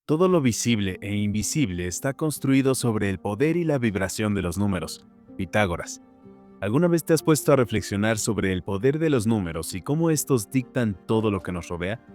Todo lo visible e invisible está construido sobre el poder y la vibración de los números. Pitágoras. ¿Alguna vez te has puesto a reflexionar sobre el poder de los números y cómo estos dictan todo lo que nos rodea?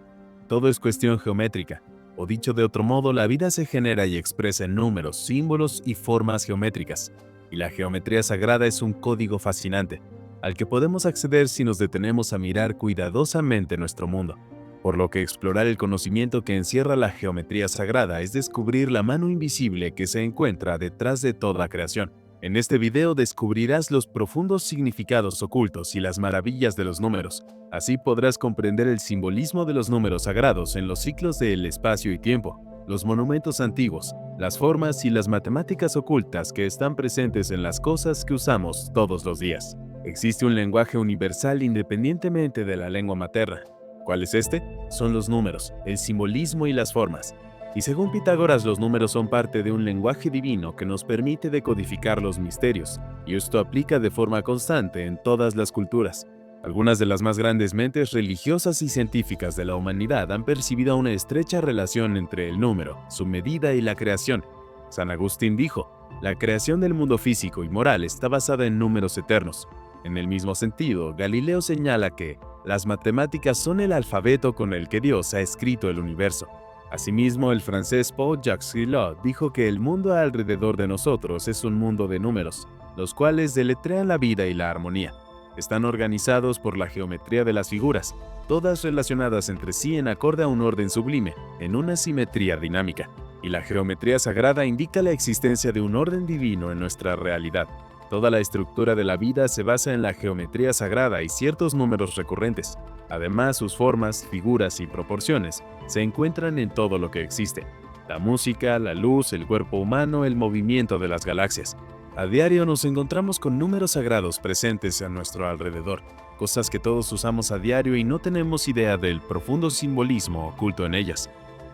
Todo es cuestión geométrica, o dicho de otro modo, la vida se genera y expresa en números, símbolos y formas geométricas. Y la geometría sagrada es un código fascinante, al que podemos acceder si nos detenemos a mirar cuidadosamente nuestro mundo. Por lo que explorar el conocimiento que encierra la geometría sagrada es descubrir la mano invisible que se encuentra detrás de toda creación. En este video descubrirás los profundos significados ocultos y las maravillas de los números. Así podrás comprender el simbolismo de los números sagrados en los ciclos del espacio y tiempo, los monumentos antiguos, las formas y las matemáticas ocultas que están presentes en las cosas que usamos todos los días. Existe un lenguaje universal independientemente de la lengua materna. ¿Cuál es este? Son los números, el simbolismo y las formas. Y según Pitágoras, los números son parte de un lenguaje divino que nos permite decodificar los misterios, y esto aplica de forma constante en todas las culturas. Algunas de las más grandes mentes religiosas y científicas de la humanidad han percibido una estrecha relación entre el número, su medida y la creación. San Agustín dijo, la creación del mundo físico y moral está basada en números eternos. En el mismo sentido, Galileo señala que las matemáticas son el alfabeto con el que Dios ha escrito el universo. Asimismo, el francés Paul-Jacques Guillot dijo que el mundo alrededor de nosotros es un mundo de números, los cuales deletrean la vida y la armonía. Están organizados por la geometría de las figuras, todas relacionadas entre sí en acorde a un orden sublime, en una simetría dinámica. Y la geometría sagrada indica la existencia de un orden divino en nuestra realidad. Toda la estructura de la vida se basa en la geometría sagrada y ciertos números recurrentes. Además, sus formas, figuras y proporciones se encuentran en todo lo que existe. La música, la luz, el cuerpo humano, el movimiento de las galaxias. A diario nos encontramos con números sagrados presentes a nuestro alrededor, cosas que todos usamos a diario y no tenemos idea del profundo simbolismo oculto en ellas.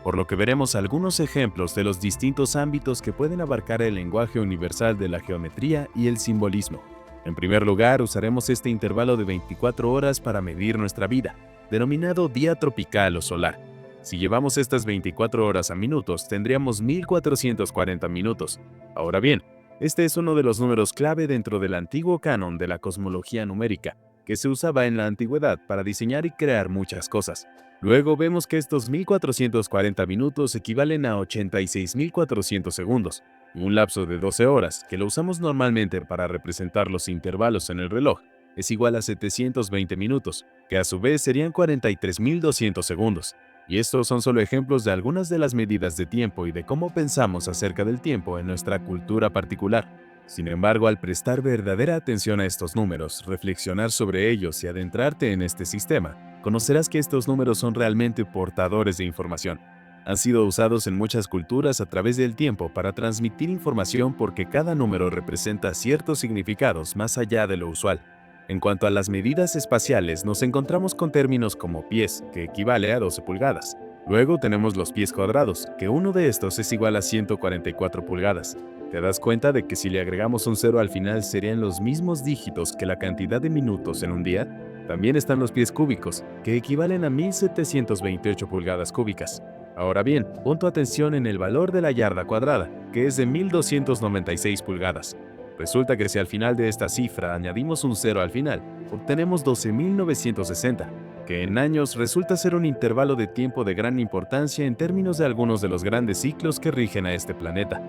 Por lo que veremos algunos ejemplos de los distintos ámbitos que pueden abarcar el lenguaje universal de la geometría y el simbolismo. En primer lugar, usaremos este intervalo de 24 horas para medir nuestra vida, denominado día tropical o solar. Si llevamos estas 24 horas a minutos, tendríamos 1440 minutos. Ahora bien, este es uno de los números clave dentro del antiguo canon de la cosmología numérica, que se usaba en la antigüedad para diseñar y crear muchas cosas. Luego vemos que estos 1440 minutos equivalen a 86.400 segundos, un lapso de 12 horas, que lo usamos normalmente para representar los intervalos en el reloj, es igual a 720 minutos, que a su vez serían 43.200 segundos. Y estos son solo ejemplos de algunas de las medidas de tiempo y de cómo pensamos acerca del tiempo en nuestra cultura particular. Sin embargo, al prestar verdadera atención a estos números, reflexionar sobre ellos y adentrarte en este sistema, conocerás que estos números son realmente portadores de información. Han sido usados en muchas culturas a través del tiempo para transmitir información porque cada número representa ciertos significados más allá de lo usual. En cuanto a las medidas espaciales, nos encontramos con términos como pies, que equivale a 12 pulgadas. Luego tenemos los pies cuadrados, que uno de estos es igual a 144 pulgadas. ¿Te das cuenta de que si le agregamos un cero al final serían los mismos dígitos que la cantidad de minutos en un día? También están los pies cúbicos, que equivalen a 1728 pulgadas cúbicas. Ahora bien, pon tu atención en el valor de la yarda cuadrada, que es de 1296 pulgadas. Resulta que si al final de esta cifra añadimos un cero al final, obtenemos 12.960, que en años resulta ser un intervalo de tiempo de gran importancia en términos de algunos de los grandes ciclos que rigen a este planeta.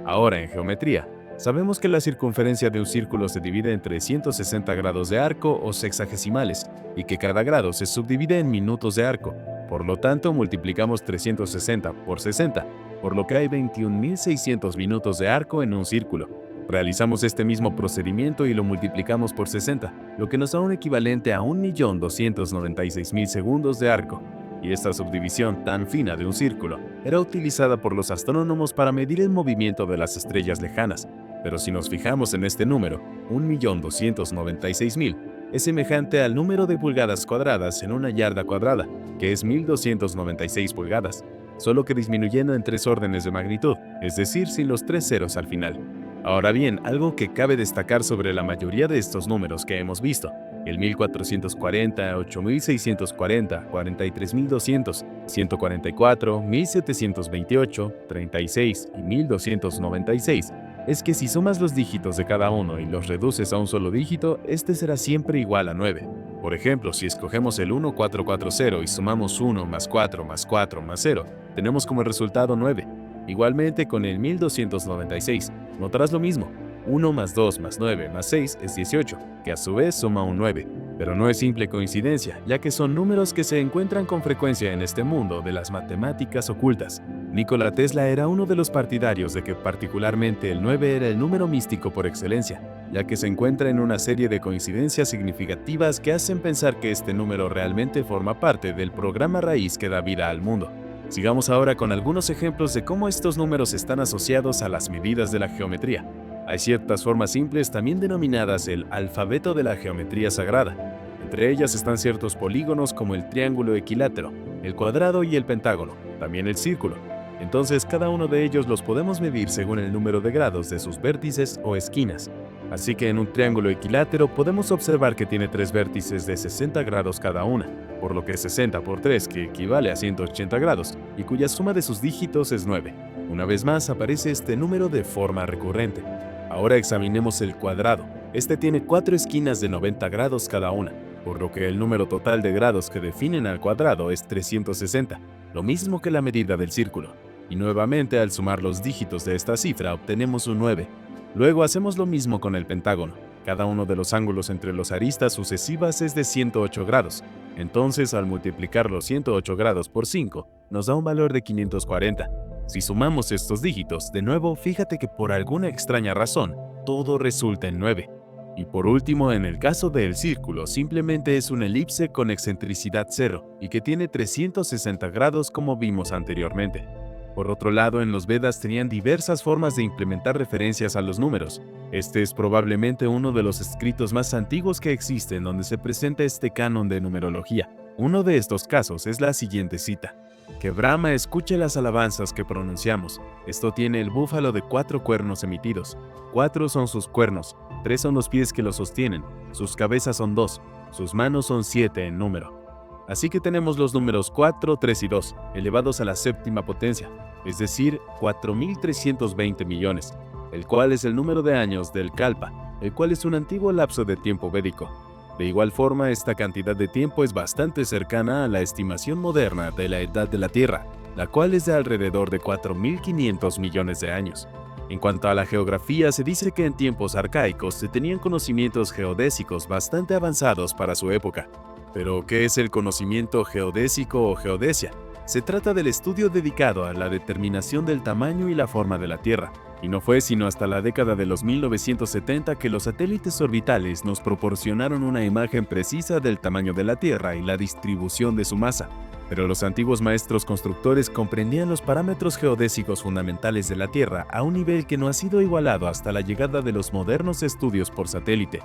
Ahora, en geometría, sabemos que la circunferencia de un círculo se divide en 360 grados de arco o sexagesimales, y que cada grado se subdivide en minutos de arco. Por lo tanto, multiplicamos 360 por 60, por lo que hay 21.600 minutos de arco en un círculo. Realizamos este mismo procedimiento y lo multiplicamos por 60, lo que nos da un equivalente a 1.296.000 segundos de arco. Y esta subdivisión tan fina de un círculo era utilizada por los astrónomos para medir el movimiento de las estrellas lejanas. Pero si nos fijamos en este número, 1.296.000, es semejante al número de pulgadas cuadradas en una yarda cuadrada, que es 1.296 pulgadas, solo que disminuyendo en 3 órdenes de magnitud, es decir, sin los 3 ceros al final. Ahora bien, algo que cabe destacar sobre la mayoría de estos números que hemos visto, el 1440, 8640, 43200, 144, 1728, 36 y 1296, es que si sumas los dígitos de cada uno y los reduces a un solo dígito, este será siempre igual a 9. Por ejemplo, si escogemos el 1440 y sumamos 1 más 4 más 4 más 0, tenemos como resultado 9. Igualmente con el 1296, notarás lo mismo. 1 más 2 más 9 más 6 es 18, que a su vez suma un 9. Pero no es simple coincidencia, ya que son números que se encuentran con frecuencia en este mundo de las matemáticas ocultas. Nikola Tesla era uno de los partidarios de que particularmente el 9 era el número místico por excelencia, ya que se encuentra en una serie de coincidencias significativas que hacen pensar que este número realmente forma parte del programa raíz que da vida al mundo. Sigamos ahora con algunos ejemplos de cómo estos números están asociados a las medidas de la geometría. Hay ciertas formas simples también denominadas el alfabeto de la geometría sagrada. Entre ellas están ciertos polígonos como el triángulo equilátero, el cuadrado y el pentágono, también el círculo. Entonces cada uno de ellos los podemos medir según el número de grados de sus vértices o esquinas. Así que en un triángulo equilátero podemos observar que tiene 3 vértices de 60 grados cada una, por lo que 60 por 3, que equivale a 180 grados, y cuya suma de sus dígitos es 9. Una vez más aparece este número de forma recurrente. Ahora examinemos el cuadrado. Este tiene 4 esquinas de 90 grados cada una, por lo que el número total de grados que definen al cuadrado es 360, lo mismo que la medida del círculo. Y nuevamente al sumar los dígitos de esta cifra obtenemos un 9. Luego hacemos lo mismo con el pentágono. Cada uno de los ángulos entre las aristas sucesivas es de 108 grados. Entonces al multiplicar los 108 grados por 5, nos da un valor de 540. Si sumamos estos dígitos, de nuevo, fíjate que por alguna extraña razón, todo resulta en 9. Y por último, en el caso del círculo, simplemente es una elipse con excentricidad 0 y que tiene 360 grados como vimos anteriormente. Por otro lado, en los Vedas tenían diversas formas de implementar referencias a los números. Este es probablemente uno de los escritos más antiguos que existen donde se presenta este canon de numerología. Uno de estos casos es la siguiente cita: que Brahma escuche las alabanzas que pronunciamos. Esto tiene el búfalo de 4 cuernos emitidos. 4 son sus cuernos, 3 son los pies que lo sostienen, sus cabezas son 2, sus manos son 7 en número. Así que tenemos los números 4, 3 y 2, elevados a la séptima potencia, es decir, 4.320 millones, el cual es el número de años del Kalpa, el cual es un antiguo lapso de tiempo védico. De igual forma, esta cantidad de tiempo es bastante cercana a la estimación moderna de la edad de la Tierra, la cual es de alrededor de 4.500 millones de años. En cuanto a la geografía, se dice que en tiempos arcaicos se tenían conocimientos geodésicos bastante avanzados para su época. Pero, ¿qué es el conocimiento geodésico o geodesia? Se trata del estudio dedicado a la determinación del tamaño y la forma de la Tierra. Y no fue sino hasta la década de los 1970 que los satélites orbitales nos proporcionaron una imagen precisa del tamaño de la Tierra y la distribución de su masa. Pero los antiguos maestros constructores comprendían los parámetros geodésicos fundamentales de la Tierra a un nivel que no ha sido igualado hasta la llegada de los modernos estudios por satélite.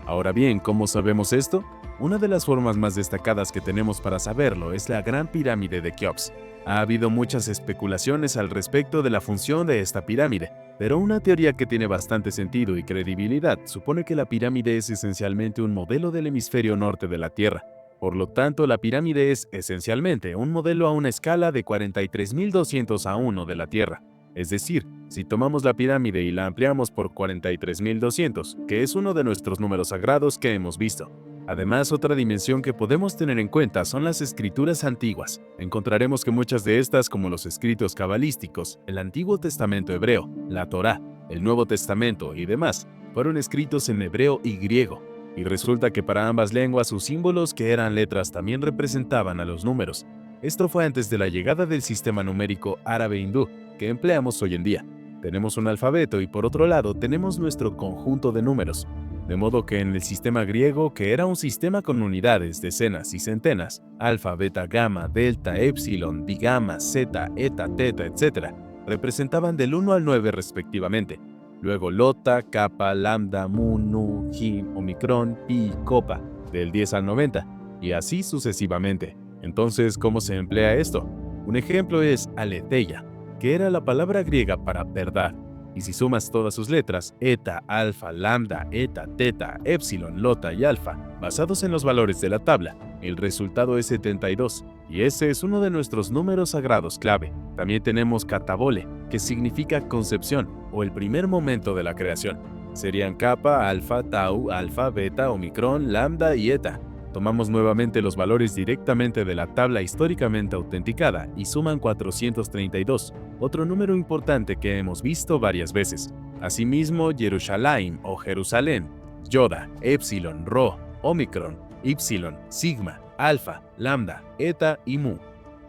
Ahora bien, ¿cómo sabemos esto? Una de las formas más destacadas que tenemos para saberlo es la Gran Pirámide de Keops. Ha habido muchas especulaciones al respecto de la función de esta pirámide, pero una teoría que tiene bastante sentido y credibilidad supone que la pirámide es esencialmente un modelo del hemisferio norte de la Tierra. Por lo tanto, la pirámide es esencialmente un modelo a una escala de 43.200 a 1 de la Tierra. Es decir, si tomamos la pirámide y la ampliamos por 43.200, que es uno de nuestros números sagrados que hemos visto. Además, otra dimensión que podemos tener en cuenta son las escrituras antiguas. Encontraremos que muchas de estas, como los escritos cabalísticos, el Antiguo Testamento hebreo, la Torá, el Nuevo Testamento y demás, fueron escritos en hebreo y griego. Y resulta que para ambas lenguas sus símbolos, que eran letras, también representaban a los números. Esto fue antes de la llegada del sistema numérico árabe-hindú que empleamos hoy en día. Tenemos un alfabeto y por otro lado tenemos nuestro conjunto de números. De modo que en el sistema griego, que era un sistema con unidades, decenas y centenas, alfa, beta, gamma, delta, epsilon, bigama, zeta, eta, teta, etc., representaban del 1 al 9 respectivamente. Luego lota, kappa, lambda, mu, nu, chi, omicron, pi, copa, del 10 al 90, y así sucesivamente. Entonces, ¿cómo se emplea esto? Un ejemplo es aletheia, que era la palabra griega para verdad. Y si sumas todas sus letras, eta, alfa, lambda, eta, teta, epsilon, lota y alfa, basados en los valores de la tabla, el resultado es 72, y ese es uno de nuestros números sagrados clave. También tenemos katabole, que significa concepción, o el primer momento de la creación. Serían kappa, alfa, tau, alfa, beta, omicron, lambda y eta. Tomamos nuevamente los valores directamente de la tabla históricamente autenticada y suman 432, otro número importante que hemos visto varias veces. Asimismo, Jerusalén o Jerusalén, Yoda, Epsilon, Rho, Omicron, Ypsilon, Sigma, Alfa, Lambda, Eta y Mu.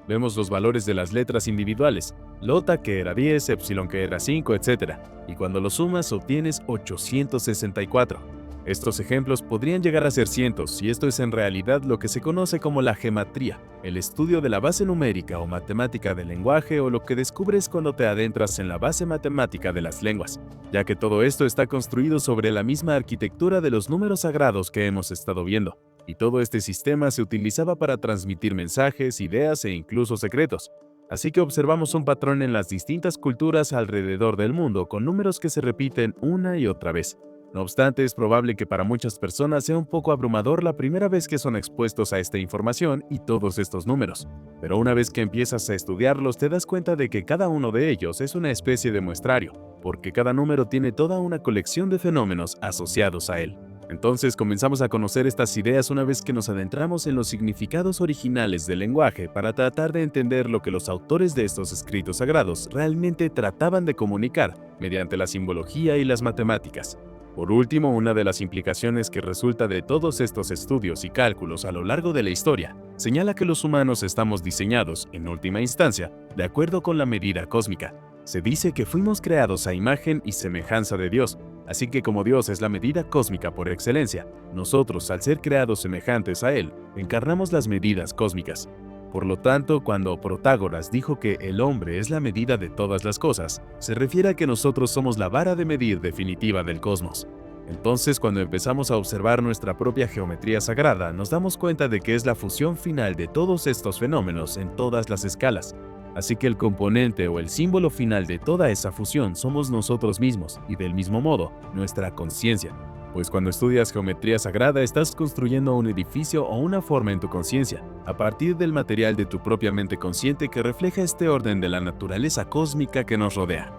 Vemos los valores de las letras individuales, Lota que era 10, Epsilon que era 5, etc. Y cuando lo sumas obtienes 864. Estos ejemplos podrían llegar a ser cientos, y esto es en realidad lo que se conoce como la gematría, el estudio de la base numérica o matemática del lenguaje, o lo que descubres cuando te adentras en la base matemática de las lenguas, ya que todo esto está construido sobre la misma arquitectura de los números sagrados que hemos estado viendo, y todo este sistema se utilizaba para transmitir mensajes, ideas e incluso secretos. Así que observamos un patrón en las distintas culturas alrededor del mundo con números que se repiten una y otra vez. No obstante, es probable que para muchas personas sea un poco abrumador la primera vez que son expuestos a esta información y todos estos números. Pero una vez que empiezas a estudiarlos, te das cuenta de que cada uno de ellos es una especie de muestrario, porque cada número tiene toda una colección de fenómenos asociados a él. Entonces comenzamos a conocer estas ideas una vez que nos adentramos en los significados originales del lenguaje para tratar de entender lo que los autores de estos escritos sagrados realmente trataban de comunicar mediante la simbología y las matemáticas. Por último, una de las implicaciones que resulta de todos estos estudios y cálculos a lo largo de la historia señala que los humanos estamos diseñados, en última instancia, de acuerdo con la medida cósmica. Se dice que fuimos creados a imagen y semejanza de Dios, así que como Dios es la medida cósmica por excelencia, nosotros, al ser creados semejantes a Él, encarnamos las medidas cósmicas. Por lo tanto, cuando Protágoras dijo que el hombre es la medida de todas las cosas, se refiere a que nosotros somos la vara de medir definitiva del cosmos. Entonces, cuando empezamos a observar nuestra propia geometría sagrada, nos damos cuenta de que es la fusión final de todos estos fenómenos en todas las escalas. Así que el componente o el símbolo final de toda esa fusión somos nosotros mismos y, del mismo modo, nuestra conciencia. Pues cuando estudias geometría sagrada estás construyendo un edificio o una forma en tu conciencia, a partir del material de tu propia mente consciente que refleja este orden de la naturaleza cósmica que nos rodea.